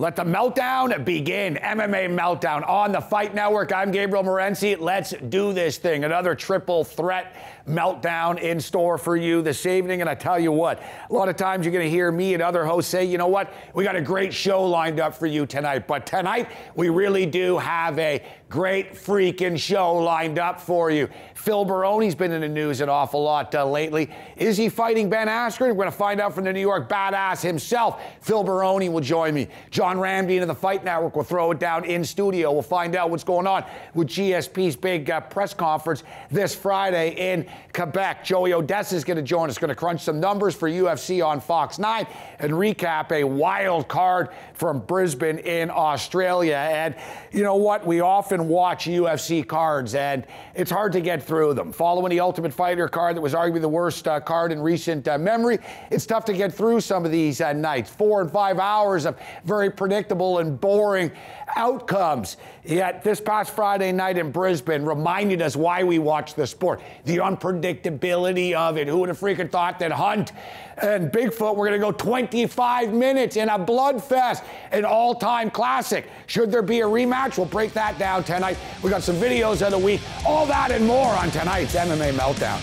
Let the meltdown begin. MMA Meltdown on the Fight Network. I'm Gabriel Morency. Let's do this thing. Another triple threat meltdown in store for you this evening. And I tell you what, a lot of times you're going to hear me and other hosts say, you know what, we got a great show lined up for you tonight. But tonight, we really do have a great freaking show lined up for you. Phil Baroni's been in the news an awful lot lately. Is he fighting Ben Askren? We're going to find out from the New York badass himself. Phil Baroni will join me. John Ramsey of the Fight Network will throw it down in studio. We'll find out what's going on with GSP's big press conference this Friday in Quebec. Joey Odessa is going to join us, going to crunch some numbers for UFC on Fox 9 and recap a wild card from Brisbane in Australia. And you know what? We often watch UFC cards, and it's hard to get through them. Following the Ultimate Fighter card that was arguably the worst card in recent memory, it's tough to get through some of these nights. 4 and 5 hours of very predictable and boring outcomes. Yet this past Friday night in Brisbane reminded us why we watch the sport. The unpredictability of it. Who would have freaking thought that Hunt and Bigfoot were going to go 25 minutes in a bloodfest, an all-time classic? Should there be a rematch? We'll break that down tonight. We got some videos of the week. All that and more on tonight's MMA Meltdown.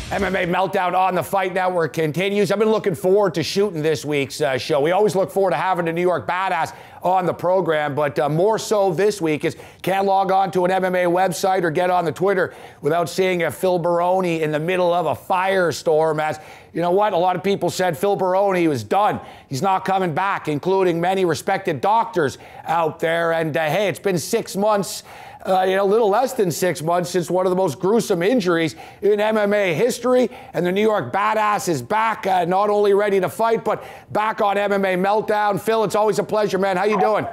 MMA Meltdown on the Fight Network continues. I've been looking forward to shooting this week's show. We always look forward to having the New York badass on the program, but more so this week is can't log on to an MMA website or get on the Twitter without seeing a Phil Baroni in the middle of a firestorm. As you know what, a lot of people said Phil Baroni was done. He's not coming back, including many respected doctors out there. And hey, it's been 6 months. A little less than 6 months since one of the most gruesome injuries in MMA history. And the New York badass is back, not only ready to fight, but back on MMA Meltdown. Phil, it's always a pleasure, man. How you doing?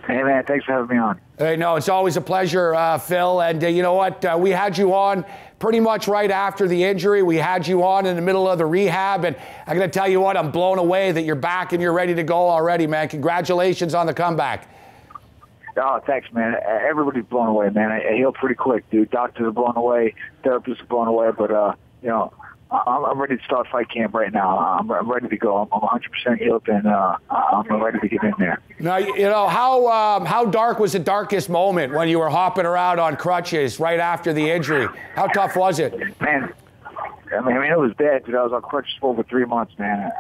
Hey, man. Thanks for having me on. Hey, no, it's always a pleasure, Phil. And you know what? We had you on pretty much right after the injury. We had you on in the middle of the rehab. And I'm going to tell you what, I'm blown away that you're back and you're ready to go already, man. Congratulations on the comeback. Oh, thanks, man. Everybody's blown away, man. I heal pretty quick, dude. Doctors are blown away. Therapists are blown away. But, you know, I'm ready to start fight camp right now. I'm ready to go. I'm 100% healed, and I'm ready to get in there. Now, you know, how dark was the darkest moment when you were hopping around on crutches right after the injury? How tough was it? Man, I mean, it was bad, dude. I was on crutches for over 3 months, man.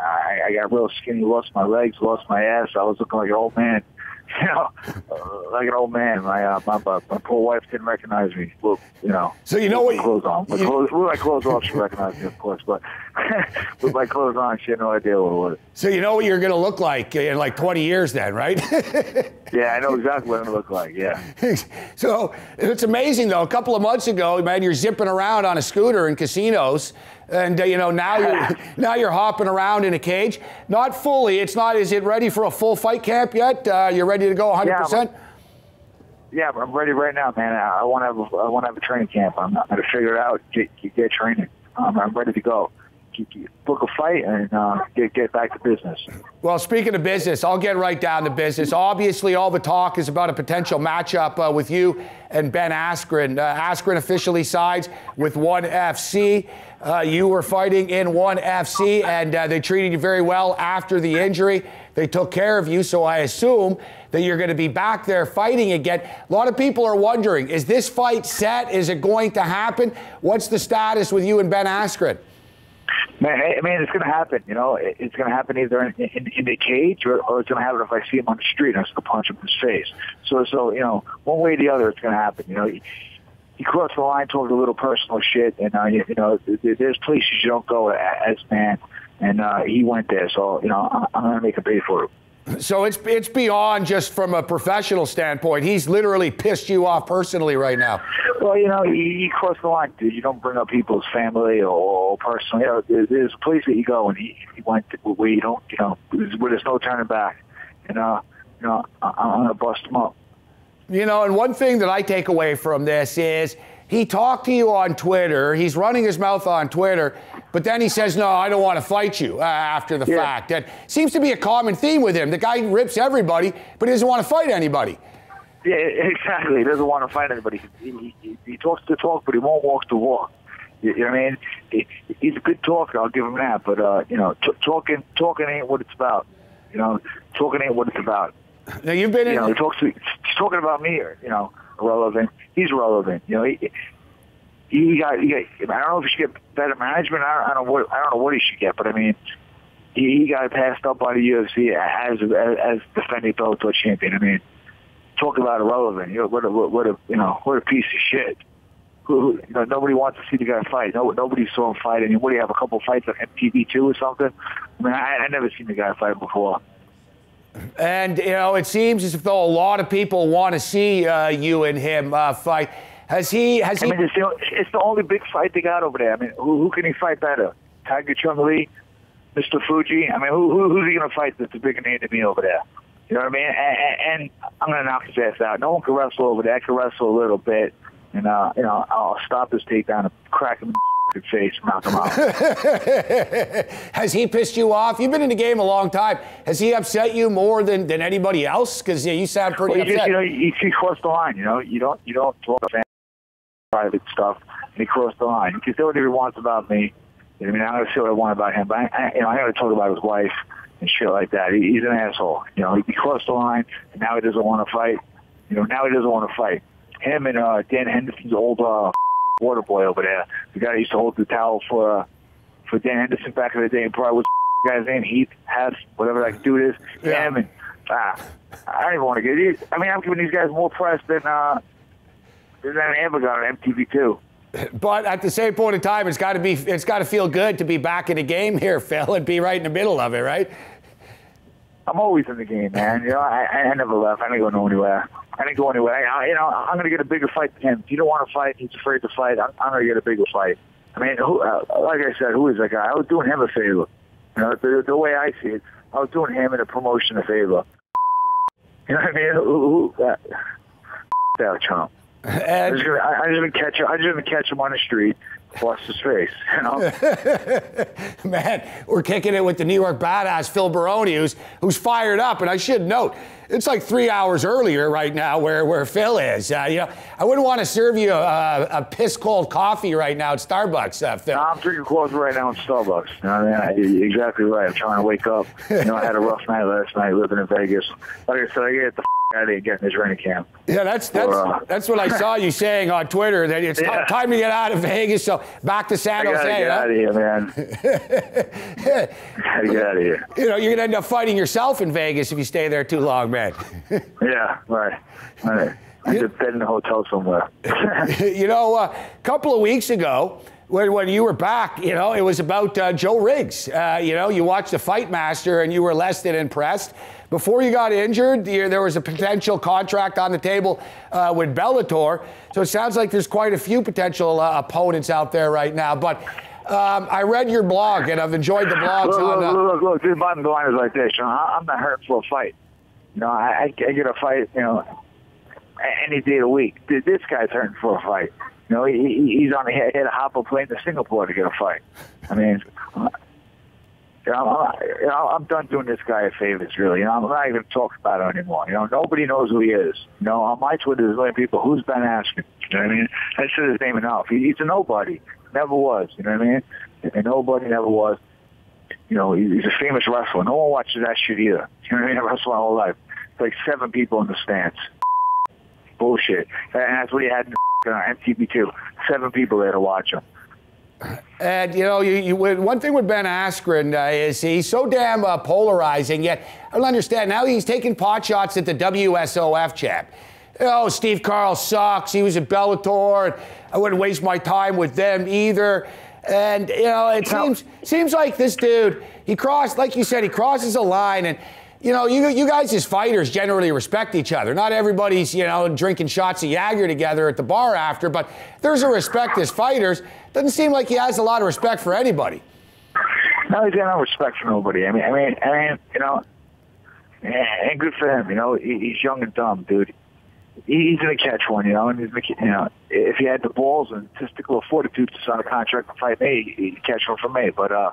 I got real skinny, lost my legs, lost my ass. I was looking like an old man. You know, like an old man. My poor wife didn't recognize me. Look, you know. So you know what? Clothes on. With my clothes off, she recognized me, of course. But with my clothes on, she had no idea what it was. So you know what you're going to look like in like 20 years, then, right? Yeah, I know exactly what I'm going to look like. Yeah. So it's amazing, though. A couple of months ago, man, you're zipping around on a scooter in casinos. And, you know, now you're hopping around in a cage. Not fully. It's not. Is it ready for a full fight camp yet? You're ready to go 100%? Yeah, I'm ready right now, man. I want to have a training camp. I'm going to figure it out, get training. I'm ready to go. Book a fight and get back to business. Well, speaking of business, I'll get right down to business. Obviously, all the talk is about a potential matchup with you and Ben Askren. Askren officially sides with ONE FC. You were fighting in ONE FC, and they treated you very well after the injury. They took care of you, so I assume that you're going to be back there fighting again. A lot of people are wondering, is this fight set? Is it going to happen? What's the status with you and Ben Askren? Man, I mean, it's going to happen. You know, it's going to happen either in the cage or it's going to happen if I see him on the street and I'm just going to punch him in his face. So you know, one way or the other, it's going to happen. You know, he crossed the line, talked a little personal shit, and you know, there's places you don't go as man, and he went there. So you know, I'm going to make a pay for it. So it's beyond just from a professional standpoint. He's literally pissed you off personally right now. Well, you know, he crossed the line, dude. You don't bring up people's family or personal. You know, there's a place that you go, and he went to where you don't, you know, where there's no turning back. And you know, I'm gonna bust him up. You know, and one thing that I take away from this is he talked to you on Twitter. He's running his mouth on Twitter, but then he says, no, I don't want to fight you after the fact. And seems to be a common theme with him. The guy rips everybody, but he doesn't want to fight anybody. Yeah, exactly. He doesn't want to fight anybody. He talks the talk, but he won't walk the walk. You know what I mean? He's a good talker. I'll give him that. But talking ain't what it's about. Talking ain't what it's about. Now you've been in. He's talking about me. Relevant. He's relevant. He got. I don't know if he should get better management. I don't know what he should get. But I mean, he got passed up by the UFC as defending Bellator champion. I mean, talk about irrelevant. What a piece of shit. Nobody wants to see the guy fight. Nobody saw him fight. And what do you have, a couple fights on MTV too or something? I mean, I never seen the guy fight before. And it seems as though a lot of people want to see you and him fight. Has he? I mean, it's the only big fight they got over there. I mean, who can he fight better? Tiger Chung-Lee, Mr. Fuji. I mean, who's he going to fight that's a bigger name than me over there? You know what I mean? And I'm going to knock his ass out. No one can wrestle over there. I can wrestle a little bit. And, I'll stop his takedown and crack him in the face and knock him out. Has he pissed you off? You've been in the game a long time. Has he upset you more than anybody else? Because you sound pretty upset. He crossed the line. You don't talk about private stuff. And he crossed the line. He can say whatever he wants about me. I mean, I'm going to say what I want about him. But I got to talk about his wife and shit like that. He's an asshole. He crossed the line, and now he doesn't want to fight. Now he doesn't want to fight. Him and Dan Henderson's old water boy over there, the guy that used to hold the towel for Dan Henderson back in the day, probably was the guy's name, Heath, Hess, whatever that dude is. Yeah. Him and I don't even want to get it. I mean, I'm giving these guys more press than ever got on MTV too. But at the same point in time, it's got to feel good to be back in the game here, Phil, and be right in the middle of it, right? I'm always in the game, man. I never left. I didn't go anywhere. I'm going to get a bigger fight than him. If you don't want to fight, he's afraid to fight. I'm going to get a bigger fight. I mean, like I said, who is that guy? I was doing him a favor. The way I see it, I was doing him and a promotion a favor. You know what I mean? That Trump. I'm just gonna catch him on the street, bust his face. Man, we're kicking it with the New York badass Phil Baroni, who's fired up. And I should note, it's like 3 hours earlier right now where Phil is. I wouldn't want to serve you a piss cold coffee right now at Starbucks, Phil. No, I'm drinking coffee right now at Starbucks. You're exactly right. I'm trying to wake up. I had a rough night last night living in Vegas. Like I said, I get the out of here getting this training camp. Yeah, that's what I saw you saying on Twitter, that it's time to get out of Vegas, so back to San Jose. Get out of here, man. Gotta get out of here. You're going to end up fighting yourself in Vegas if you stay there too long, man. Yeah, right. I just bed in a hotel somewhere. A couple of weeks ago, when you were back, it was about Joe Riggs. You watched the Fight Master and you were less than impressed. Before you got injured, there was a potential contract on the table with Bellator. So it sounds like there's quite a few potential opponents out there right now. But I read your blog, and I've enjoyed the blogs. Look, this bottom line is like this. I'm not hurting for a fight. I get a fight, any day of the week. This guy's hurting for a fight. He's on the head to hop a plane to Singapore to get a fight. I mean, I'm done doing this guy a favors, really. I'm not even talking about it anymore. Nobody knows who he is. On my Twitter, there's like people, who's Ben Askren? You know what I mean? I said his name enough. He's a nobody. Never was. You know what I mean? And nobody never was. He's a famous wrestler. No one watches that shit either. You know what I mean? I wrestled my whole life. It's like 7 people in the stands. Bullshit. And that's what he had in MTV too. 7 people there to watch him. And, one thing with Ben Askren is he's so damn polarizing, yet I don't understand. Now he's taking pot shots at the WSOF champ. Steve Carl sucks. He was at Bellator. And I wouldn't waste my time with them either. And, it seems like this dude, like you said, he crosses a line. And, you guys as fighters generally respect each other. Not everybody's, drinking shots of Jagger together at the bar after, but there's a respect as fighters. Doesn't seem like he has a lot of respect for anybody. No, he's got no respect for nobody. I mean, and good for him. He's young and dumb, dude. he's going to catch one, you know. And if he had the balls and testicular fortitude to sign a contract and fight me, he'd catch one from me. But I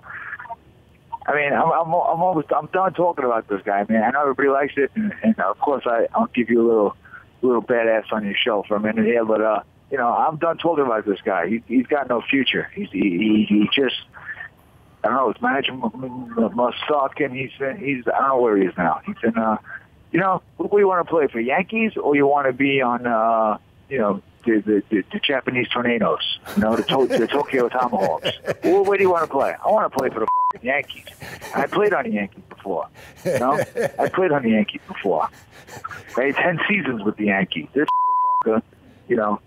mean, I'm done talking about this guy, man. I know everybody likes it, and of course I'll give you a little badass on your show for a minute here, but I'm done talking about this guy. He's got no future. He just, I don't know. His manager must suck, and he's I don't know where he is now. He's in who you want to play for, Yankees, or you want to be on the Japanese Tornadoes, the Tokyo Tomahawks. Where do you want to play? I want to play for the fucking Yankees. I played on the Yankees before. I played on the Yankees before. I had 10 seasons with the Yankees. This motherfucker,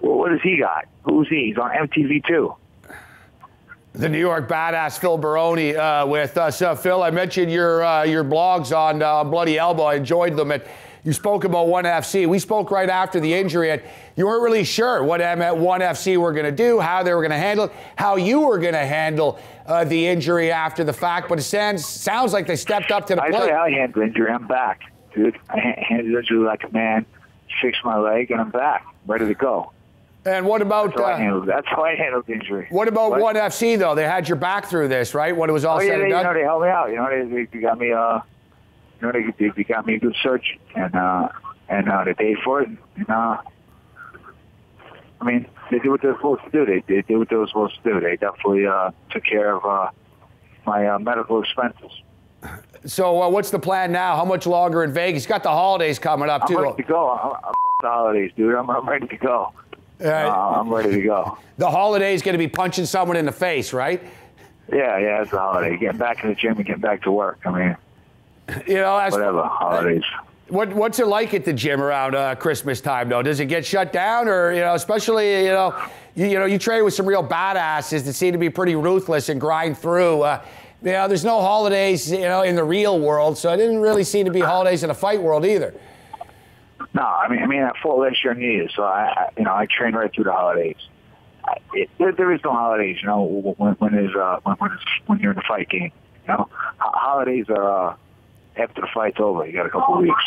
what does he got? Who's he? He's on MTV too. The New York badass Phil Baroni with us. Phil, I mentioned your blogs on Bloody Elbow. I enjoyed them. And you spoke about ONE FC. We spoke right after the injury, and you weren't really sure what ONE FC were going to do, how they were going to handle it, how you were going to handle the injury after the fact. But it sounds like they stepped up to the plate. I tell you how I handled the injury. I'm back, dude. I handled the injury like a man. Fixed my leg, and I'm back, ready to go. And what about... That's how I handled the injury. What about ONE FC, though? They had your back through this, right? When it was all said and done? They helped me out. They got me... they got me a good surgeon, and they paid for it. And, I mean, they did what they were supposed to do. They did what they were supposed to do. They definitely took care of my medical expenses. So what's the plan now? How much longer in Vegas? You got the holidays coming up, too. I'm ready to go. I'm the holidays, dude. I'm ready to go. I'm ready to go. The holiday's going to be punching someone in the face, right? Yeah, it's a holiday. Getting back in the gym and getting back to work. I mean, whatever, holidays. What's it like at the gym around Christmas time, though? Does it get shut down, or especially you train with some real badasses that seem to be pretty ruthless and grind through. There's no holidays, in the real world, so it didn't really seem to be holidays in the fight world either. No, I mean, I fought last year in New Year's, so I train right through the holidays. There is no holidays, when you're in the fight game. Holidays are after the fight's over. You got a couple of weeks.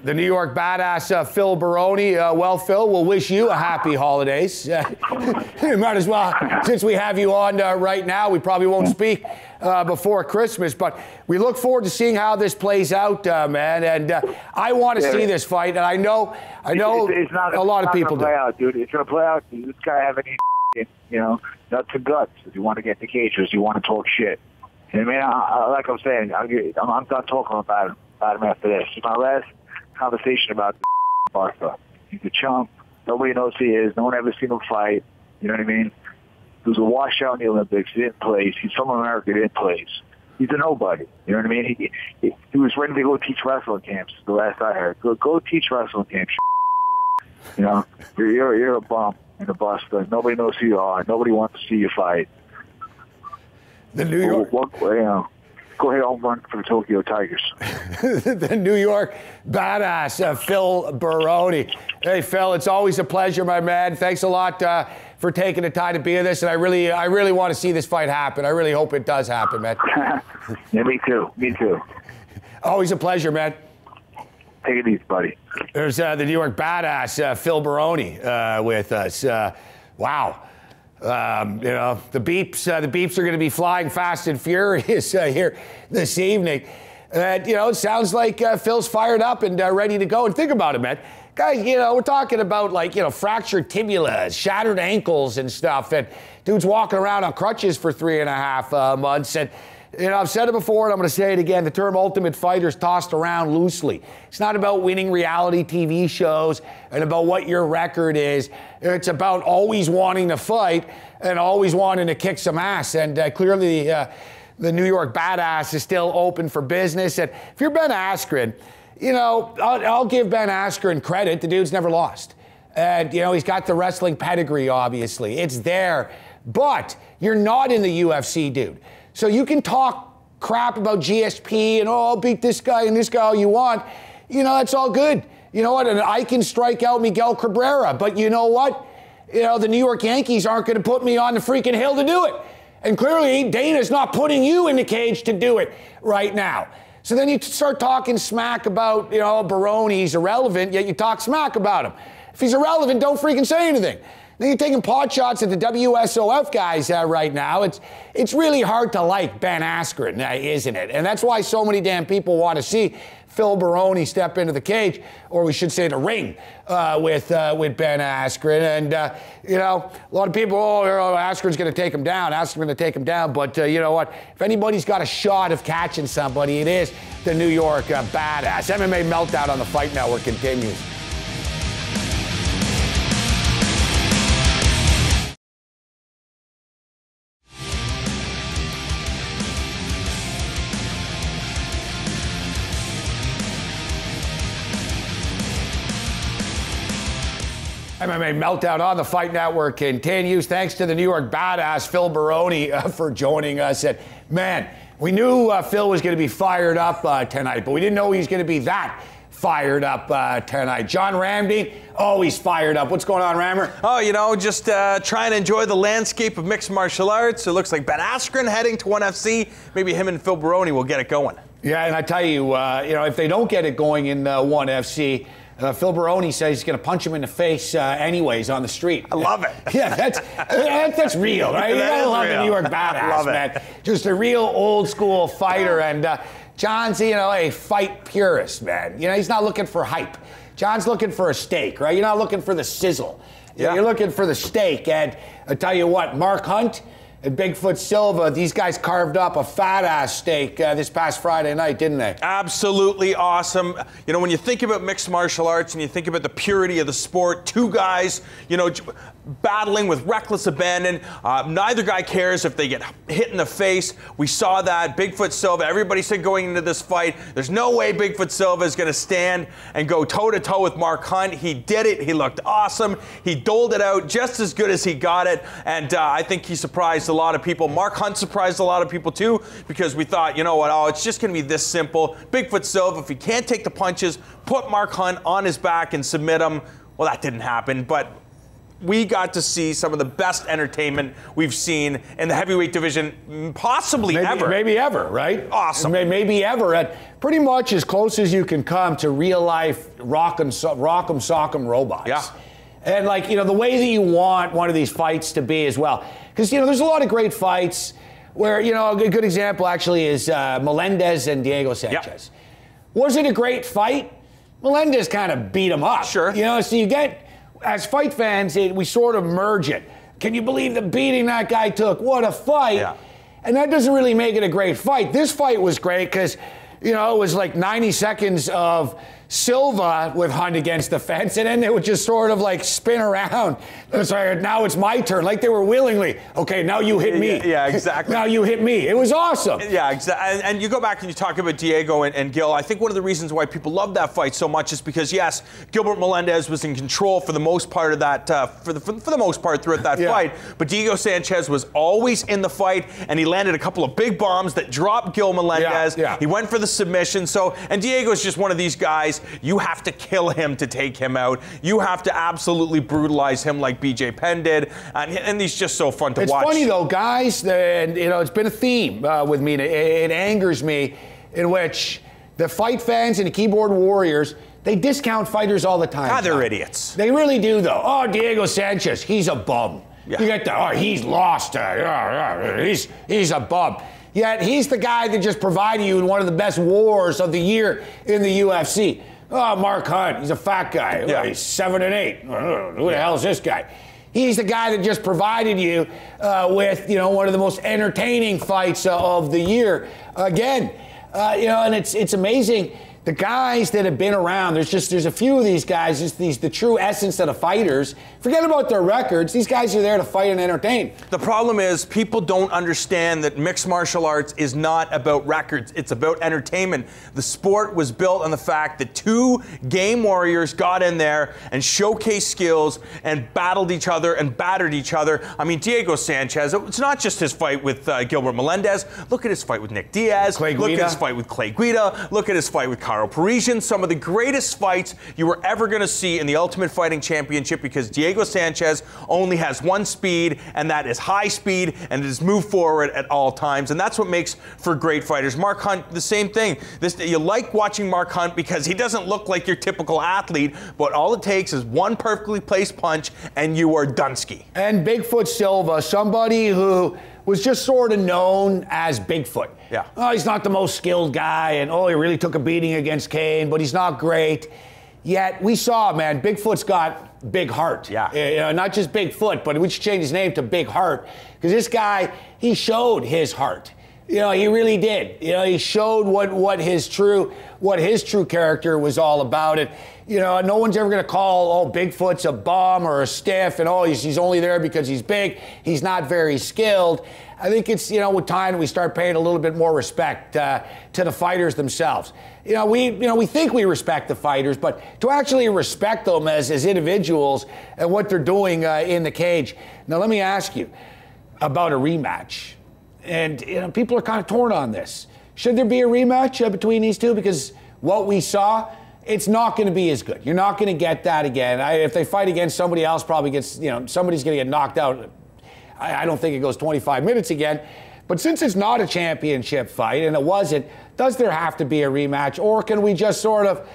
The New York badass Phil Baroni. Well, Phil, we'll wish you a happy holidays. Might as well, since we have you on right now. We probably won't speak before Christmas, but we look forward to seeing how this plays out, man. And I want to see this fight, and I know it's not, a lot of people do. It's not going to play out, dude. It's going to play out. This guy have any, nuts and guts. If you want to get in the cage, or if you want to talk shit. And, man, like I'm saying, I'm done talking about him after this. It's my last conversation about this Barca. He's a chump. Nobody knows who he is. No one ever seen him fight. You know what I mean? He was a washout in the Olympics. He didn't place. He's from America. He didn't place. He's a nobody. You know what I mean? He was ready to go teach wrestling camps. The last I heard, go teach wrestling camps. You're a bum and a buster. Nobody knows who you are. Nobody wants to see you fight. The New York. Go ahead and run for the Tokyo Tigers. The New York badass, Phil Baroni. Hey, Phil, it's always a pleasure, my man. Thanks a lot for taking the time to be with us, and I really want to see this fight happen. I really hope it does happen, man. Yeah, me too. Me too. Always a pleasure, man. Take it easy, buddy. There's the New York badass, Phil Baroni, with us. Wow. The beeps are going to be flying fast and furious here this evening. It sounds like Phil's fired up and ready to go. And think about it, man. Guys, we're talking about fractured tibulas, shattered ankles and stuff. And dude's walking around on crutches for 3.5 months. And, I've said it before and I'm going to say it again. The term Ultimate Fighter is tossed around loosely. It's not about winning reality TV shows and about what your record is. It's about always wanting to fight and always wanting to kick some ass. And clearly the New York badass is still open for business. And if you're Ben Askren, I'll give Ben Askren credit. The dude's never lost. And, he's got the wrestling pedigree, obviously. It's there. But you're not in the UFC, dude. So you can talk crap about GSP and, I'll beat this guy and this guy all you want. That's all good. You know what? And I can strike out Miguel Cabrera. But you know what? The New York Yankees aren't going to put me on the freaking hill to do it. And clearly, Dana's not putting you in the cage to do it right now. So then you start talking smack about, Baroni. He's irrelevant, yet you talk smack about him. If he's irrelevant, don't freaking say anything. Then you're taking pot shots at the WSOF guys right now. It's really hard to like Ben Askren, isn't it? And that's why so many damn people want to see Phil Baroni step into the cage, or we should say the ring, with Ben Askren. And, a lot of people, Askren's going to take him down. Askren's going to take him down. But you know what? If anybody's got a shot of catching somebody, it is the New York Badass. MMA Meltdown on the Fight Network continues. MMA Meltdown on the Fight Network continues. Thanks to the New York Badass, Phil Baroni, for joining us. And man, we knew Phil was going to be fired up tonight, but we didn't know he was going to be that fired up tonight. John Ramsey, always fired up. What's going on, Rammer? Oh, just trying to enjoy the landscape of mixed martial arts. It looks like Ben Askren heading to ONE FC. Maybe him and Phil Baroni will get it going. Yeah, and I tell you, if they don't get it going in ONE FC, Phil Baroni says he's going to punch him in the face anyways on the street. I love it. Yeah, that's real, right? You gotta love the New York Badass, man. Just a real old school fighter. And John's, a fight purist, man. He's not looking for hype. John's looking for a steak, right? You're not looking for the sizzle. Yeah. You're looking for the steak. And I tell you what, Mark Hunt and Bigfoot Silva, these guys carved up a fat-ass steak this past Friday night, didn't they? Absolutely awesome. When you think about mixed martial arts and you think about the purity of the sport, two guys, battling with reckless abandon. Neither guy cares if they get hit in the face. We saw that. Bigfoot Silva, everybody said going into this fight, there's no way Bigfoot Silva is going to stand and go toe-to-toe with Mark Hunt. He did it. He looked awesome. He doled it out just as good as he got it. And I think he surprised a lot of people. Mark Hunt surprised a lot of people too, because we thought, it's just going to be this simple. Bigfoot Silva, if he can't take the punches, put Mark Hunt on his back and submit him. Well, that didn't happen, but we got to see some of the best entertainment we've seen in the heavyweight division, possibly ever. Maybe ever, right? Awesome. Maybe ever. At pretty much as close as you can come to real life rock'em sock'em robots. Yeah. And the way that you want one of these fights to be as well. Because, there's a lot of great fights where, a good example actually is Melendez and Diego Sanchez. Yep. Was it a great fight? Melendez kind of beat him up. Sure. So you get, as fight fans, we sort of merge it. Can you believe the beating that guy took? What a fight. Yeah. And that doesn't really make it a great fight. This fight was great because, it was like 90 seconds of Silva with Hunt against the fence, and then they would just sort of spin around. Sorry, now it's my turn. Like they were willingly, okay, now you hit me. Yeah, exactly. Now you hit me. It was awesome. Yeah, exactly. And you go back and you talk about Diego and Gil. I think one of the reasons why people love that fight so much is because, yes, Gilbert Melendez was in control for the most part of that, for the most part throughout that fight. But Diego Sanchez was always in the fight, and he landed a couple of big bombs that dropped Gil Melendez. Yeah. He went for the submission. And Diego's just one of these guys. You have to kill him to take him out. You have to absolutely brutalize him like BJ Penn did. And he's just so fun to watch. It's funny, though, guys, and it's been a theme with me. It angers me in which the fight fans and the keyboard warriors, they discount fighters all the time. They're idiots. They really do, though. Oh, Diego Sanchez, he's a bum. Yeah. You get he's lost. He's a bum. Yet he's the guy that just provided you in one of the best wars of the year in the UFC. Oh, Mark Hunt, he's a fat guy. Yeah. He's 7-8. Who the hell is this guy? He's the guy that just provided you with, one of the most entertaining fights of the year. Again, and it's amazing. The guys that have been around, there's a few of these guys, the true essence of the fighters. Forget about their records. These guys are there to fight and entertain. The problem is people don't understand that mixed martial arts is not about records. It's about entertainment. The sport was built on the fact that two game warriors got in there and showcased skills and battled each other and battered each other. I mean, Diego Sanchez, it's not just his fight with Gilbert Melendez. Look at his fight with Nick Diaz. Clay Look Guida. at his fight with Clay Guida. Look at his fight with Kara tomorrow. Parisian, some of the greatest fights you were ever going to see in the Ultimate Fighting Championship, because Diego Sanchez only has one speed, and that is high speed, and it is move forward at all times, and that's what makes for great fighters. Mark Hunt, the same thing. You like watching Mark Hunt because he doesn't look like your typical athlete, but all it takes is one perfectly placed punch, and you are Dunsky. And Bigfoot Silva, somebody who was just sort of known as Bigfoot. Yeah. Oh, he's not the most skilled guy, and oh, he really took a beating against Kane, but he's not great. Yet we saw, man, Bigfoot's got big heart. Yeah. You know, not just Bigfoot, but we should change his name to Big Heart, because this guy, he showed his heart. You know, he really did. You know, he showed what his true character was all about. It. You know, no one's ever going to call, oh, Bigfoot's a bum or a stiff, and oh, he's only there because he's big. He's not very skilled. I think it's, you know, with time we start paying a little bit more respect to the fighters themselves. You know, we think we respect the fighters, but to actually respect them as individuals and what they're doing in the cage. Now, let me ask you about a rematch. And you know, people are kind of torn on this. Should there be a rematch between these two? Because what we saw, it's not going to be as good. You're not going to get that again. If they fight against somebody else, probably gets, you know, somebody's going to get knocked out. I don't think it goes 25 minutes again. But since it's not a championship fight, and it wasn't, does there have to be a rematch? Or can we just sort of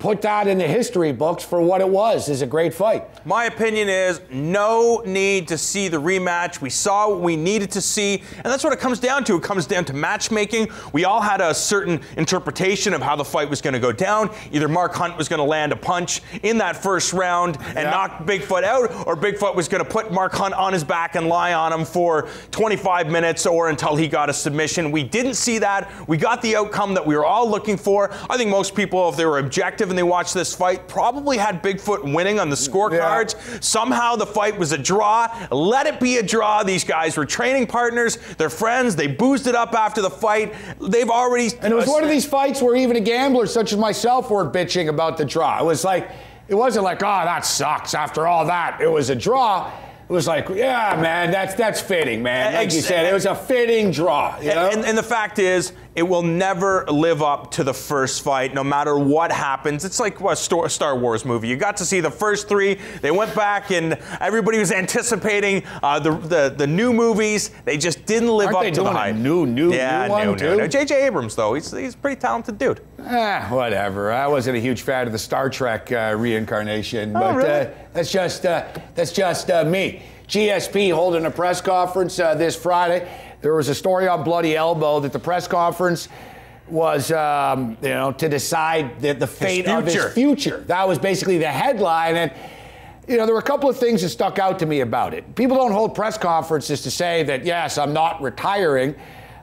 put that in the history books for what it was, is a great fight? My opinion is no need to see the rematch. We saw what we needed to see, and that's what it comes down to. It comes down to matchmaking. We all had a certain interpretation of how the fight was going to go down. Either Mark Hunt was going to land a punch in that first round and knock Bigfoot out, or Bigfoot was going to put Mark Hunt on his back and lie on him for 25 minutes or until he got a submission. We didn't see that. We got the outcome that we were all looking for. I think most people, if they were objective and they watched this fight, probably had Bigfoot winning on the scorecards. Yeah. Somehow the fight was a draw. Let it be a draw. These guys were training partners. They're friends. They boozed it up after the fight. They've already... And it was one of these fights where even a gambler such as myself were bitching about the draw. It was like, it wasn't like, oh, that sucks after all that. It was a draw. It was like, yeah, man, that's fitting, man. Like you said, it was a fitting draw. You know? And the fact is, it will never live up to the first fight, no matter what happens. It's like a Star Wars movie. You got to see the first three. They went back, and everybody was anticipating the new movies. They just didn't live up to the hype. New one, too? No. J.J. Abrams, though, he's a pretty talented dude. Whatever. I wasn't a huge fan of the Star Trek reincarnation, but really? That's just me. GSP holding a press conference this Friday. There was a story on Bloody Elbow that the press conference was, to decide the fate of his future. That was basically the headline. And, there were a couple of things that stuck out to me about it. People don't hold press conferences to say that, yes, I'm not retiring.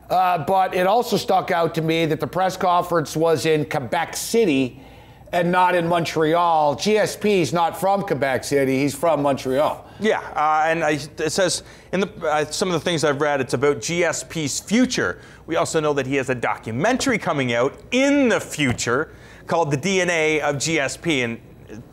But it also stuck out to me that the press conference was in Quebec City and not in Montreal. GSP's not from Quebec City. He's from Montreal. Yeah, it says in some of the things I've read, it's about GSP's future. We also know that he has a documentary coming out in the future called The DNA of GSP. And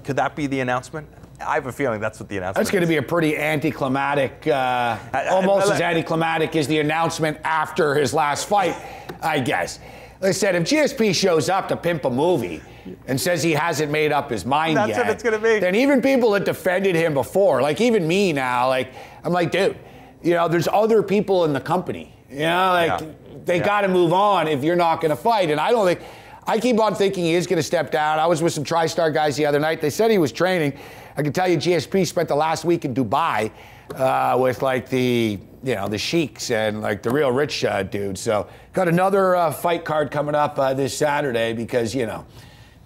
could that be the announcement? I have a feeling that's what the announcement is. That's going to be a pretty anticlimactic, almost as anticlimactic as the announcement after his last fight, I guess. Like I said, if GSP shows up to pimp a movie and says he hasn't made up his mind yet, that's what it's going to be. Then even people that defended him before, like even me now, I'm like, dude, there's other people in the company. They got to move on if you're not going to fight. And I keep on thinking he is going to step down. I was with some TriStar guys the other night. They said he was training. I can tell you GSP spent the last week in Dubai with the sheiks and the real rich dudes. So got another fight card coming up this Saturday because,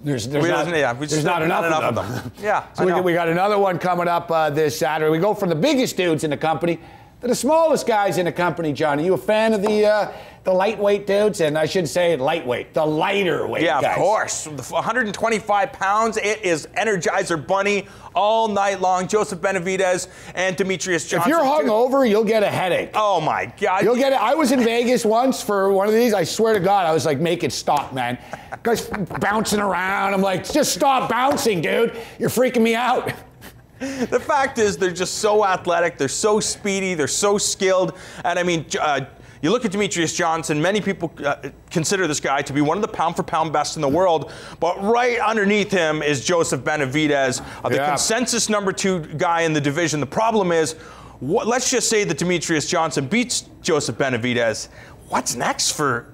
there's not enough of them. Yeah, so we got another one coming up this Saturday. We go from the biggest dudes in the company to the smallest guys in the company, John. Are you a fan of the lightweight dudes? And I should say lightweight, the lighter weight guys. Yeah, of course. 125 pounds. It is Energizer Bunny all night long. Joseph Benavidez and Demetrius Johnson. If you're hungover, you'll get a headache. Oh, my God. You'll get it. I was in Vegas once for one of these. I swear to God, I was like, make it stop, man. Guys bouncing around. I'm like, just stop bouncing, dude. You're freaking me out. The fact is, they're just so athletic. They're so speedy. They're so skilled. And I mean, You look at Demetrius Johnson, many people consider this guy to be one of the pound-for-pound best in the world, but right underneath him is Joseph Benavidez, the consensus #2 guy in the division. The problem is, let's just say that Demetrius Johnson beats Joseph Benavidez. What's next for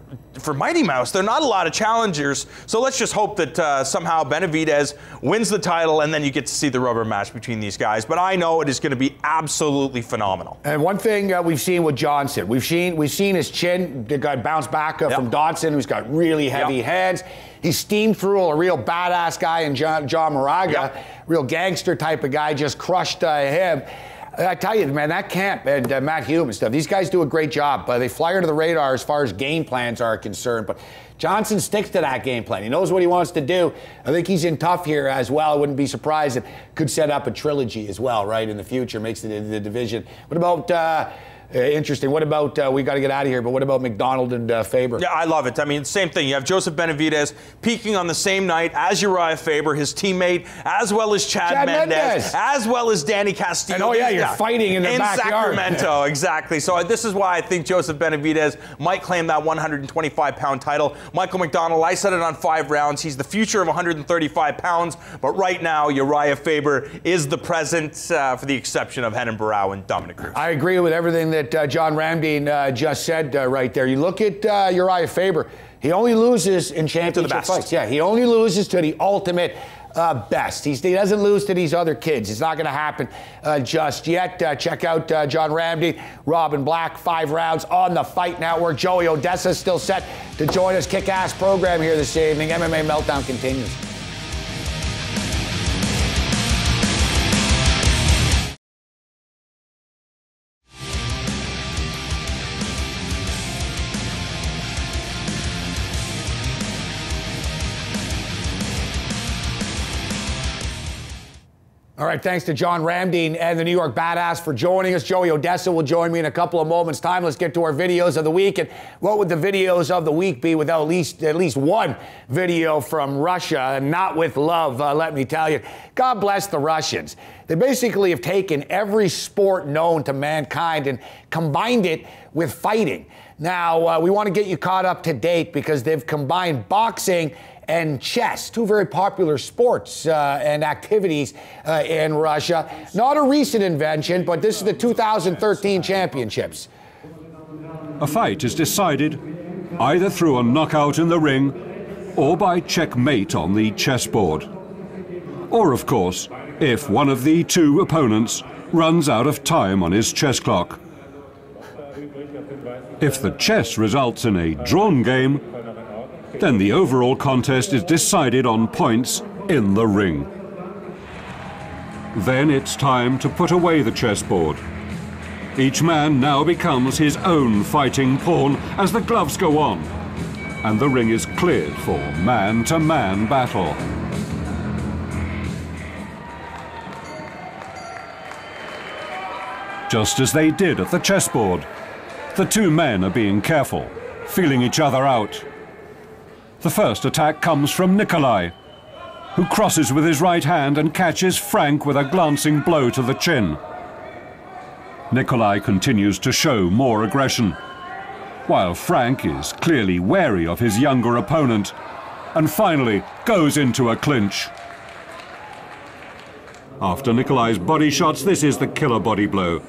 Mighty Mouse? There are not a lot of challengers, so let's just hope that somehow Benavidez wins the title, and then you get to see the rubber match between these guys. But I know it is going to be absolutely phenomenal. And one thing we've seen with Johnson, we've seen his chin bounce back from Dodson, who's got really heavy hands. He steamed through a real badass guy in John Moraga, real gangster type of guy, just crushed him. I tell you, man, that camp and Matt Hume and stuff, these guys do a great job. They fly under the radar as far as game plans are concerned. But Johnson sticks to that game plan. He knows what he wants to do. I think he's in tough here as well. I wouldn't be surprised. It could set up a trilogy as well, right, in the future, makes the division. What about... interesting. What about, we got to get out of here, but what about McDonald and Faber? Yeah, I love it. I mean, same thing. You have Joseph Benavidez peaking on the same night as Uriah Faber, his teammate, as well as Chad Mendes, as well as Danny Castillo. And you're fighting in the backyard. Sacramento, exactly. So this is why I think Joseph Benavidez might claim that 125-pound title. Michael McDonald, I set it on 5 rounds. He's the future of 135 pounds, but right now, Uriah Faber is the present, for the exception of Renan Barão and Dominic Cruz. I agree with everything that John Ramdeen just said right there. You look at Uriah Faber, he only loses in championship fights. Yeah, he only loses to the ultimate best. He doesn't lose to these other kids. It's not going to happen just yet. Check out John Ramdeen, Robin Black, 5 rounds on the Fight Network. Joey Odessa still set to join us. Kick-ass program here this evening. MMA Meltdown continues. All right, thanks to John Ramdeen and the New York Badass for joining us. Joey Odessa will join me in a couple of moments' time. Let's get to our videos of the week. And what would the videos of the week be without at least one video from Russia? Not with love, let me tell you. God bless the Russians. They basically have taken every sport known to mankind and combined it with fighting. Now, we want to get you caught up to date because they've combined boxing and chess, 2 very popular sports and activities in Russia. Not a recent invention, but this is the 2013 championships. A fight is decided either through a knockout in the ring or by checkmate on the chessboard. Or, of course, if one of the 2 opponents runs out of time on his chess clock. If the chess results in a drawn game, then the overall contest is decided on points in the ring. Then it's time to put away the chessboard. Each man now becomes his own fighting pawn as the gloves go on, and the ring is cleared for man-to-man battle. Just as they did at the chessboard, the 2 men are being careful, feeling each other out. The first attack comes from Nikolai, who crosses with his right hand and catches Frank with a glancing blow to the chin. Nikolai continues to show more aggression, while Frank is clearly wary of his younger opponent and finally goes into a clinch. After Nikolai's body shots, this is the killer body blow.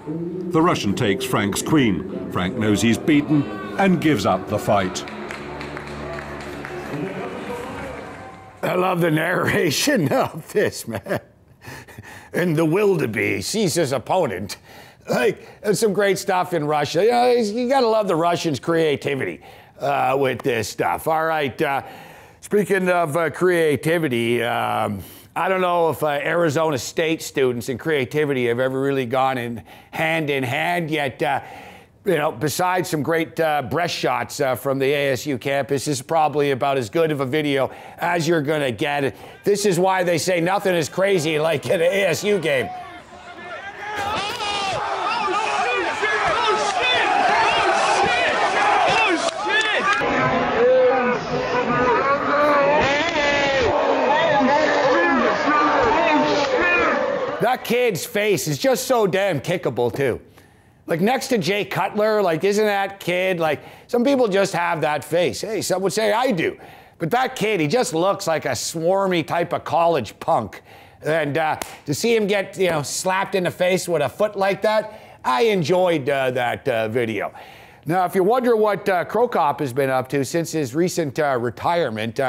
The Russian takes Frank's queen. Frank knows he's beaten and gives up the fight. I love the narration of this, man. And the wildebeest sees his opponent. Like, there's some great stuff in Russia. You know, you gotta love the Russians' creativity with this stuff. All right, speaking of creativity, I don't know if Arizona State students and creativity have ever really gone in hand yet. You know, besides some great breast shots from the ASU campus, this is probably about as good of a video as you're going to get. This is why they say nothing is crazy like an ASU game. That kid's face is just so damn kickable, too. Like next to Jay Cutler, like isn't that kid, like some people just have that face. Hey, some would say I do. But that kid, he just looks like a swarmy type of college punk. And to see him get, slapped in the face with a foot like that, I enjoyed that video. Now, if you wonder what Cro Cop has been up to since his recent retirement,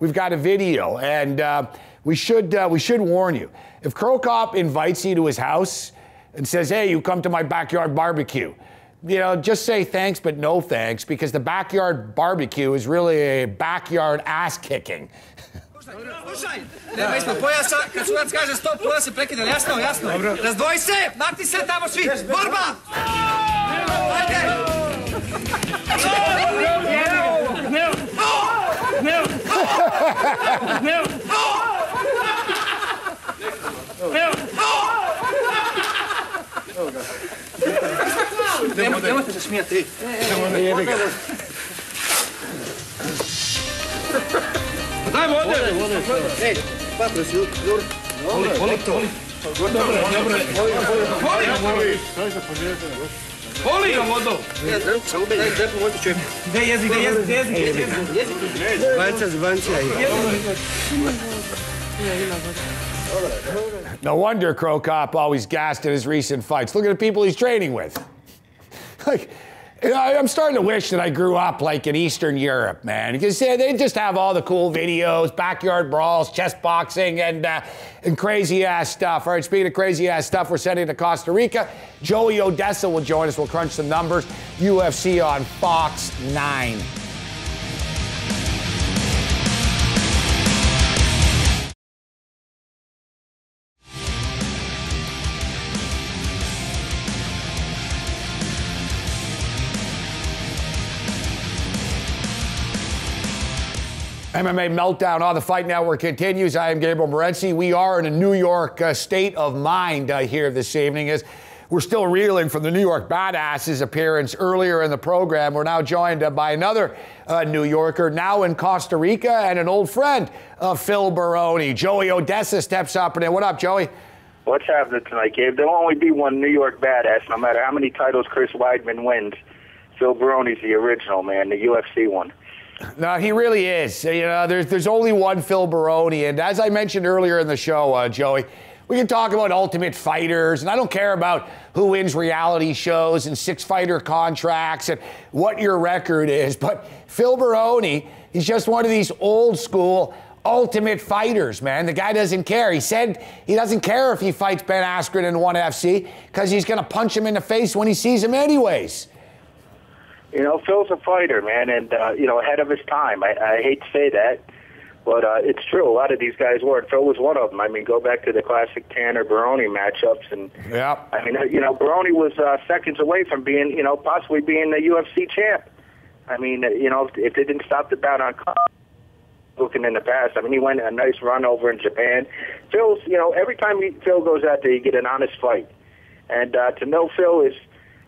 we've got a video, and we should warn you. If Cro Cop invites you to his house and says, hey, you come to my backyard barbecue, just say thanks, but no thanks, because the backyard barbecue is really a backyard ass-kicking. Slušaj, nema ispod pojasa, kad sudac kaže stop, onda se prekida, jasno, jasno. Razdvoji se, makni se tamo svi, borba! Ajde! Nemojte se smijati. Dajmo ovdje! Ej, Patros, Jur. Voli to. Voli ga vodo! Samo daj, možete čovjek. Gdje je jezik, Zvancija. No wonder Cro Cop always gassed in his recent fights. Look at the people he's training with. Like, I'm starting to wish that I grew up like in Eastern Europe, man, because they just have all the cool videos, backyard brawls, chess boxing, and crazy-ass stuff. All right, speaking of crazy-ass stuff, we're sending to Costa Rica. Joey Odessa will join us. We'll crunch some numbers. UFC on Fox 9. MMA Meltdown on the Fight Network continues. I am Gabriel Morency. We are in a New York state of mind here this evening as we're still reeling from the New York Badass's appearance earlier in the program. We're now joined by another New Yorker, now in Costa Rica, and an old friend of Phil Baroni. Joey Odessa steps up. And what up, Joey? What's happening tonight, Gabe? There'll only be one New York Badass, no matter how many titles Chris Weidman wins. Phil Baroni's the original, man, the UFC one. No, he really is. There's only one Phil Baroni, and as I mentioned earlier in the show, Joey, we can talk about Ultimate Fighters, and I don't care about who wins reality shows and six-fighter contracts and what your record is, but Phil Baroni, he's just one of these old-school Ultimate Fighters, man. The guy doesn't care. He said he doesn't care if he fights Ben Askren in ONE FC because he's going to punch him in the face when he sees him anyways. Phil's a fighter, man, and, ahead of his time. I hate to say that, but it's true. A lot of these guys were. Phil was one of them. I mean, go back to the classic Tanner-Baroni matchups. And, yeah. I mean, Baroni was seconds away from being, possibly being the UFC champ. I mean, if they didn't stop the bout on looking in the past. I mean, he went a nice run over in Japan. Phil's, every time Phil goes out there, you get an honest fight. And to know Phil is,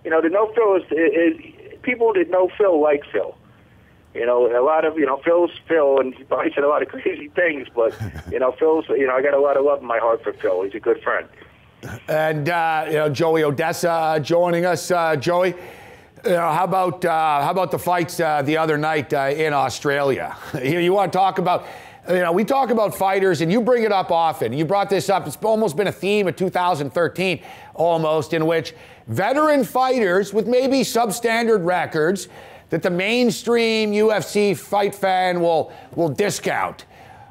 is people that know Phil like Phil. A lot of, Phil's Phil, and he probably said a lot of crazy things, but, Phil's, I got a lot of love in my heart for Phil. He's a good friend. And, Joey Odessa joining us. Joey, how about the fights the other night in Australia? You want to talk about, we talk about fighters, and you bring it up often. You brought this up. It's almost been a theme of 2013, almost, in which veteran fighters with maybe substandard records that the mainstream UFC fight fan will discount.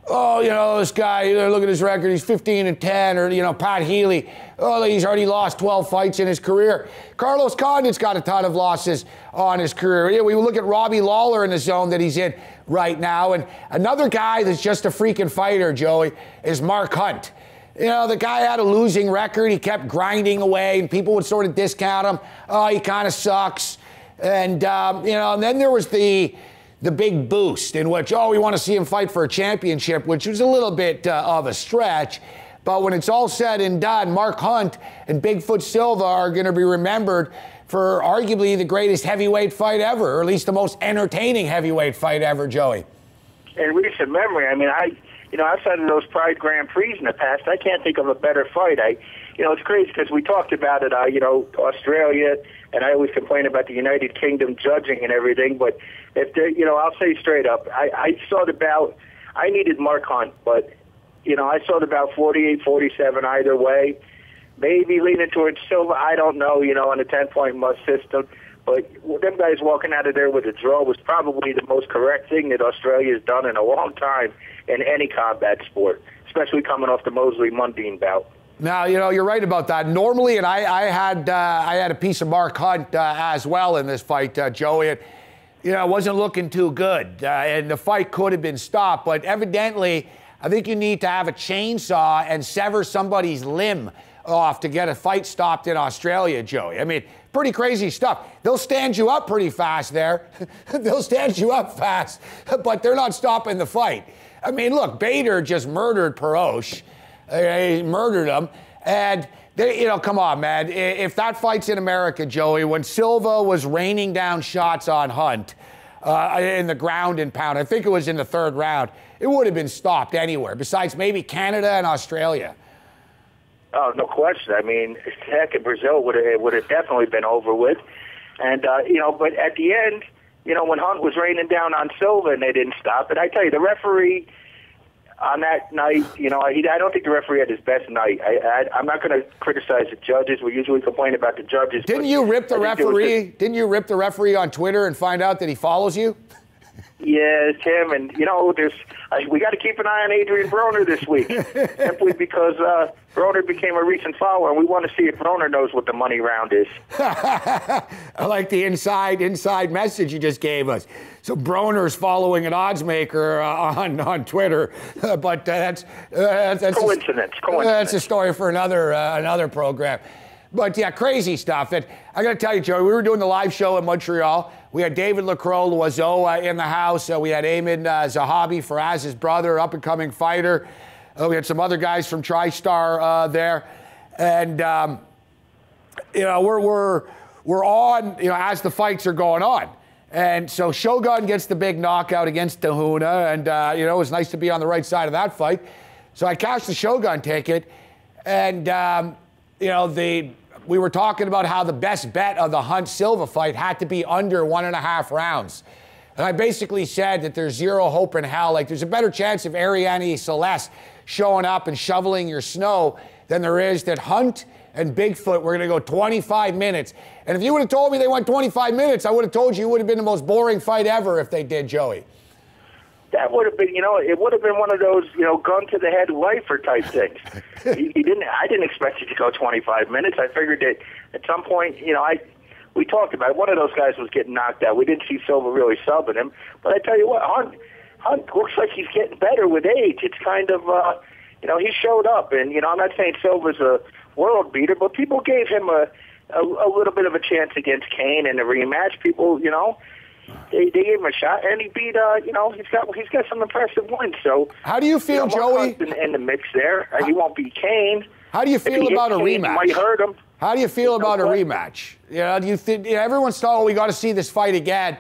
Oh, this guy, look at his record, he's 15-10, or, Pat Healy, oh, he's already lost 12 fights in his career. Carlos Condit's got a ton of losses on his career. We look at Robbie Lawler in the zone that he's in right now, and another guy that's just a freaking fighter, Joey, is Mark Hunt. The guy had a losing record. He kept grinding away, and people would sort of discount him. Oh, he kind of sucks. And, and then there was the big boost in which, we want to see him fight for a championship, which was a little bit of a stretch. But when it's all said and done, Mark Hunt and Bigfoot Silva are going to be remembered for arguably the greatest heavyweight fight ever, or at least the most entertaining heavyweight fight ever, Joey. In recent memory, I mean, outside of those Pride Grand Prix in the past, I can't think of a better fight. It's crazy because we talked about it, Australia, and I always complain about the United Kingdom judging and everything, but if I'll say straight up, I saw the bout. I needed Mark Hunt, but, I saw the bout 48-47 either way. Maybe leaning towards Silva, I don't know, on a 10-point must system. But them guys walking out of there with a draw was probably the most correct thing that Australia's done in a long time in any combat sport, especially coming off the Mosley Mundine bout. Now, you're right about that. Normally, and I had a piece of Mark Hunt as well in this fight, Joey. It wasn't looking too good, and the fight could have been stopped. But evidently, I think you need to have a chainsaw and sever somebody's limb off to get a fight stopped in Australia, Joey. I mean, pretty crazy stuff. They'll stand you up pretty fast there. They'll stand you up fast, but they're not stopping the fight. I mean, look, Bader just murdered Perosh. He murdered him. And, come on, man. If that fight's in America, Joey, when Silva was raining down shots on Hunt in the ground and pound, I think it was in the third round, it would have been stopped anywhere, besides maybe Canada and Australia. Oh, no question. I mean, heck, in Brazil would have definitely been over with. And, but at the end, when Hunt was raining down on Silva and they didn't stop it, I tell you, the referee on that night, I don't think the referee had his best night. I'm not going to criticize the judges. We usually complain about the judges. Didn't you rip the referee? Didn't you rip the referee on Twitter and find out that he follows you? Yeah, it's him, and we got to keep an eye on Adrian Broner this week, simply because Broner became a recent follower, and we want to see if Broner knows what the money round is. I like the inside message you just gave us. So Broner's following an odds maker on Twitter, but that's coincidence. That's a story for another program. But yeah, crazy stuff. And I got to tell you, Joey, we were doing the live show in Montreal. We had David Lacroix-Loiseau in the house. We had Ayman Zahabi, Faraz's brother, up-and-coming fighter. We had some other guys from TriStar there. And, we're on, as the fights are going on. And so Shogun gets the big knockout against Tahuna. And, it was nice to be on the right side of that fight. So I cashed the Shogun ticket. And, we were talking about how the best bet of the Hunt-Silva fight had to be under 1.5 rounds. And I basically said that there's zero hope in hell. Like, there's a better chance of Ariane Celeste showing up and shoveling your snow than there is that Hunt and Bigfoot were going to go 25 minutes. And if you would have told me they went 25 minutes, I would have told you it would have been the most boring fight ever if they did, Joey. That would have been, it would have been one of those, gun to the head lifer type things. I didn't expect it to go 25 minutes. I figured that at some point, we talked about it. One of those guys was getting knocked out. We didn't see Silva really subbing him. But I tell you what, Hunt looks like he's getting better with age. It's kind of, he showed up. And, I'm not saying Silva's a world beater, but people gave him a little bit of a chance against Kane in the rematch. People, They gave him a shot, and he beat. He's got some impressive wins. So how do you feel, Joey? In the mix there, he won't beat Kane. How do you feel about a rematch? Might hurt him. How do you feel about a rematch? Do you think everyone's thought, we got to see this fight again?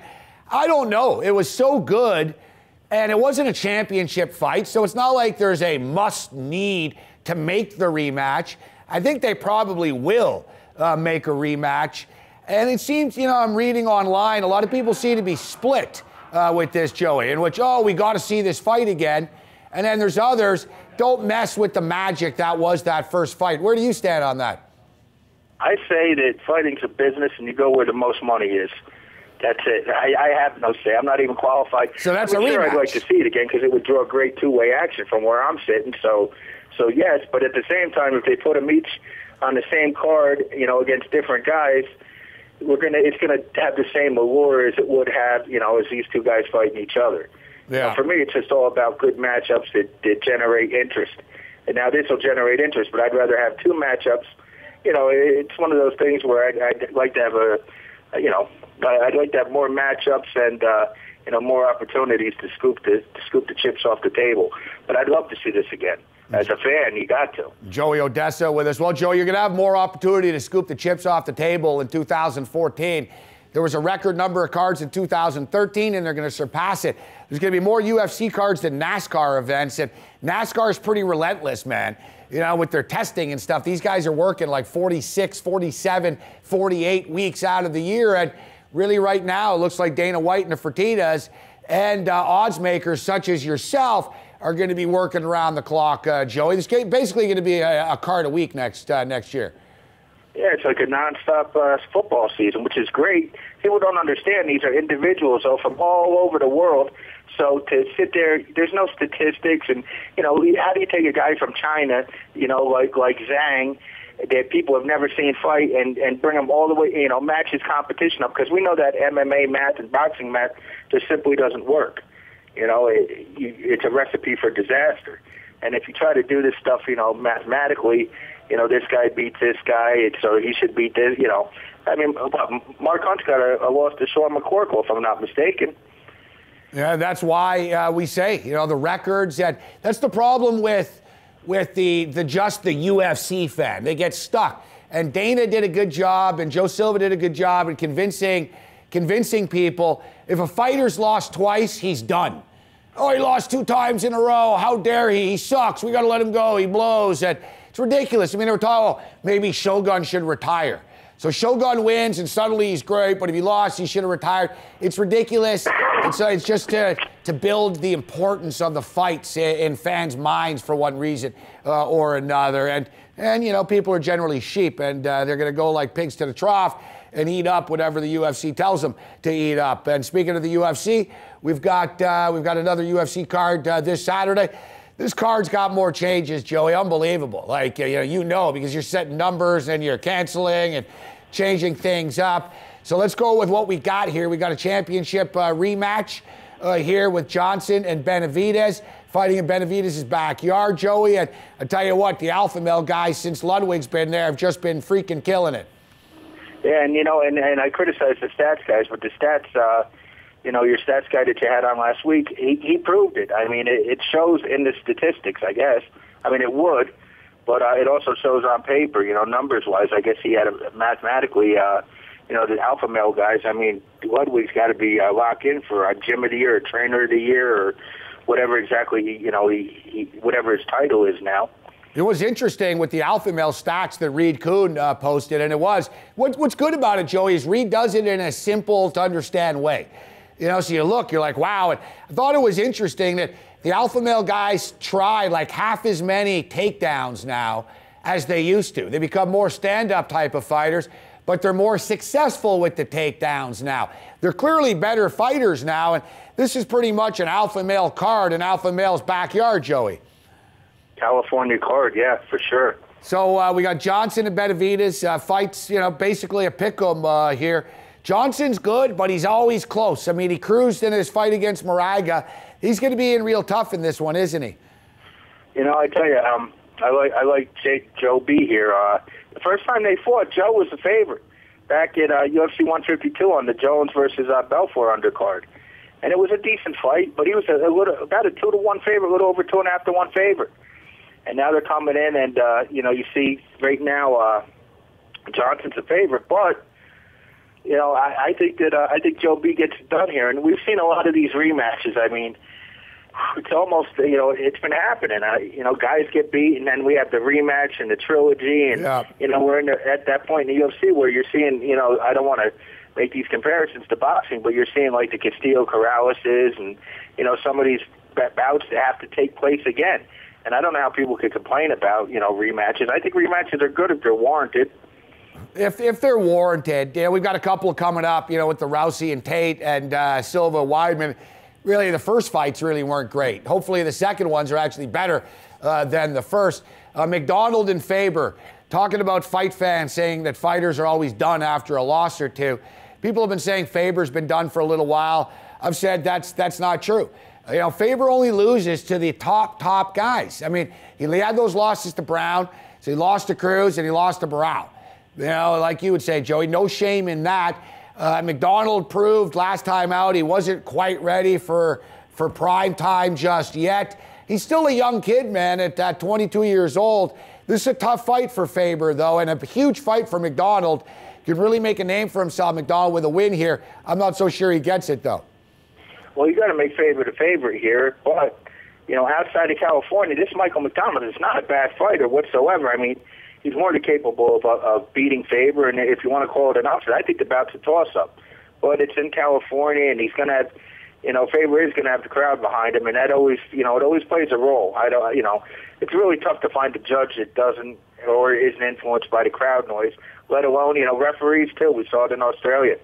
I don't know. It was so good, and it wasn't a championship fight, so it's not like there's a must-need to make the rematch. I think they probably will make a rematch. And it seems, I'm reading online, a lot of people seem to be split with this, Joey, in which, we got to see this fight again. And then there's others, don't mess with the magic that was that first fight. Where do you stand on that? I say that fighting's a business and you go where the most money is. That's it. I have no say. I'm not even qualified. So that's a rematch. Sure, I'd like to see it again because it would draw great two-way action from where I'm sitting. So yes, but at the same time, if they put them each on the same card, against different guys, it's gonna have the same allure as it would have, as these two guys fighting each other. Yeah. For me, it's just all about good matchups that generate interest. And now this will generate interest, but I'd rather have two matchups. It's one of those things where I'd like to have I'd like to have more matchups and more opportunities to scoop the chips off the table. But I'd love to see this again. As a fan, you got to. Joey Odessa with us. Well, Joe, you're going to have more opportunity to scoop the chips off the table in 2014. There was a record number of cards in 2013, and they're going to surpass it. There's going to be more UFC cards than NASCAR events, and NASCAR is pretty relentless, man. You know, with their testing and stuff, these guys are working like 46, 47, 48 weeks out of the year, and really right now it looks like Dana White and the Fertittas and odds makers such as yourself are going to be working around the clock, Joey. This game basically going to be a card a week next year. Yeah, it's like a nonstop football season, which is great. People don't understand these are individuals from all over the world. So to sit there, there's no statistics, and you know, how do you take a guy from China, you know, like Zhang, that people have never seen fight, and bring him all the way, you know, match his competition up? Because we know that MMA math and boxing math just simply doesn't work. You know, it's a recipe for disaster. And if you try to do this stuff, you know, mathematically, you know, this guy beats this guy, so he should beat this, you know. I mean, Mark Hunt's got a loss to Sean McCorkle, if I'm not mistaken. Yeah, that's why we say, you know, the records, that's the problem with the UFC fan. They get stuck. And Dana did a good job, and Joe Silva did a good job in convincing people, if a fighter's lost twice, he's done. Oh, he lost 2 times in a row. How dare he? He sucks. We got to let him go. He blows. And it's ridiculous. I mean, they were talking, maybe Shogun should retire. So Shogun wins, and suddenly he's great, but if he lost, he should have retired. It's ridiculous. It's just to build the importance of the fights in fans' minds for one reason or another. And you know, people are generally sheep, and they're going to go like pigs to the trough and eat up whatever the UFC tells them to eat up. And speaking of the UFC, we've got another UFC card this Saturday. This card's got more changes, Joey. Unbelievable. Like, you know, because you're setting numbers and you're canceling and changing things up. So let's go with what we got here. We got a championship rematch here with Johnson and Benavidez, fighting in Benavidez' backyard, Joey. And I tell you what, the Alpha Male guys, since Ludwig's been there, have just been freaking killing it. Yeah, and you know, and I criticize the stats guys, but the stats, you know, your stats guy that you had on last week, he proved it. I mean, it shows in the statistics, I guess. I mean, it would, but it also shows on paper, you know, numbers-wise. I guess he had mathematically, you know, the Alpha Male guys. I mean, Ludwig's got to be locked in for a Gym of the Year, or Trainer of the Year, or whatever exactly, you know, whatever his title is now. It was interesting with the Alpha Male stats that Reed Kuhn posted, and it was. What's good about it, Joey, is Reed does it in a simple-to-understand way. You know, so you look, you're like, wow. And I thought it was interesting that the Alpha Male guys try like half as many takedowns now as they used to. They become more stand-up type of fighters, but they're more successful with the takedowns now. They're clearly better fighters now, and this is pretty much an Alpha Male card in Alpha Male's backyard, Joey. California card, yeah, for sure. So we got Johnson and Benavidez fights, you know, basically a pick'em here. Johnson's good, but he's always close. I mean, he cruised in his fight against Moraga. He's going to be in real tough in this one, isn't he? You know, I tell you, I like Joe B here. The first time they fought, Joe was the favorite back at UFC 152 on the Jones versus Belfort undercard. And it was a decent fight, but he was about a 2-to-1 favorite, a little over 2.5-to-1 favorite. And now they're coming in, and you know, you see right now Johnson's a favorite, but you know, I think Joe B gets it done here, and we've seen a lot of these rematches. I mean, it's almost, you know, it's been happening. You know, guys get beat, and then we have the rematch and the trilogy, and you know, we're at that point in the UFC where you're seeing, you know, I don't want to make these comparisons to boxing, but you're seeing like the Castillo Corrales and you know, some of these bouts that have to take place again. And I don't know how people could complain about, you know, rematches. I think rematches are good if they're warranted. If they're warranted, yeah, we've got a couple coming up, you know, with the Rousey and Tate and Silva Weidman. Really, the first fights really weren't great. Hopefully the second ones are actually better than the first. McDonald and Faber, talking about fight fans saying that fighters are always done after a loss or two. People have been saying Faber's been done for a little while. I've said that's not true. You know, Faber only loses to the top guys. I mean, he had those losses to Brown, so he lost to Cruz and he lost to Barao. You know, like you would say, Joey, no shame in that. McDonald proved last time out he wasn't quite ready for prime time just yet. He's still a young kid, man, at 22 years old. This is a tough fight for Faber, though, and a huge fight for McDonald. Could really make a name for himself, McDonald, with a win here. I'm not so sure he gets it, though. Well, you got to make Faber the favorite here, but, you know, outside of California, this Michael McDonald is not a bad fighter whatsoever. I mean, he's more than capable of beating Faber, and if you want to call it an upset, I think the bout's a toss-up. But it's in California, and he's going to have, you know, Faber is going to have the crowd behind him, and that always, you know, it always plays a role. You know, it's really tough to find a judge that doesn't or isn't influenced by the crowd noise, let alone, you know, referees too. We saw it in Australia.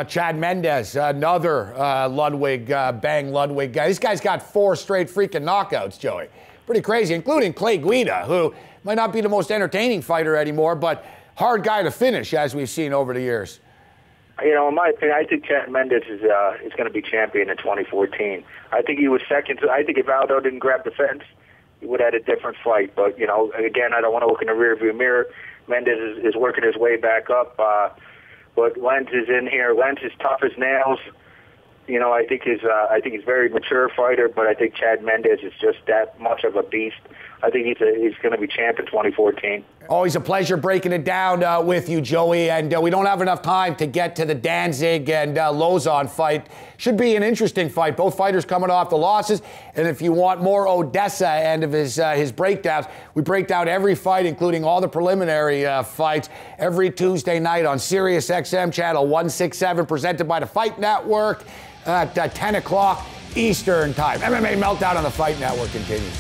Chad Mendes, another Ludwig, Bang Ludwig guy. This guy's got 4 straight freaking knockouts, Joey. Pretty crazy, including Clay Guida, who might not be the most entertaining fighter anymore, but hard guy to finish, as we've seen over the years. You know, in my opinion, I think Chad Mendes is going to be champion in 2014. I think he was second. I think if Aldo didn't grab the fence, he would have had a different fight. But, you know, again, I don't want to look in the rearview mirror. Mendes is working his way back up. But Lenz is in here. Lenz is tough as nails. You know, I think he's a very mature fighter, but I think Chad Mendes is just that much of a beast. I think he's going to be champ in 2014. Always a pleasure breaking it down with you, Joey. And we don't have enough time to get to the Danzig and Lozon fight. Should be an interesting fight. Both fighters coming off the losses. And if you want more Odessa and of his breakdowns, we break down every fight, including all the preliminary fights, every Tuesday night on Sirius XM channel 167, presented by the Fight Network at 10 o'clock Eastern Time. MMA Meltdown on the Fight Network continues.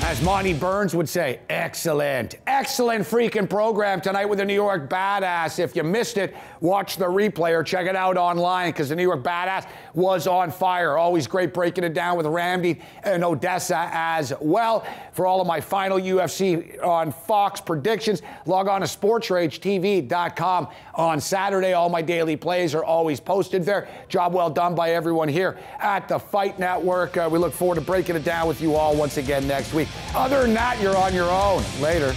As Monty Burns would say, excellent. Excellent freaking program tonight with the New York Badass. If you missed it, watch the replay or check it out online because the New York Badass was on fire. Always great breaking it down with Ramdi and Odessa as well. For all of my final UFC on Fox predictions, log on to sportsragetv.com on Saturday. All my daily plays are always posted there. Job well done by everyone here at the Fight Network. We look forward to breaking it down with you all once again next week. Other than that, you're on your own. Later.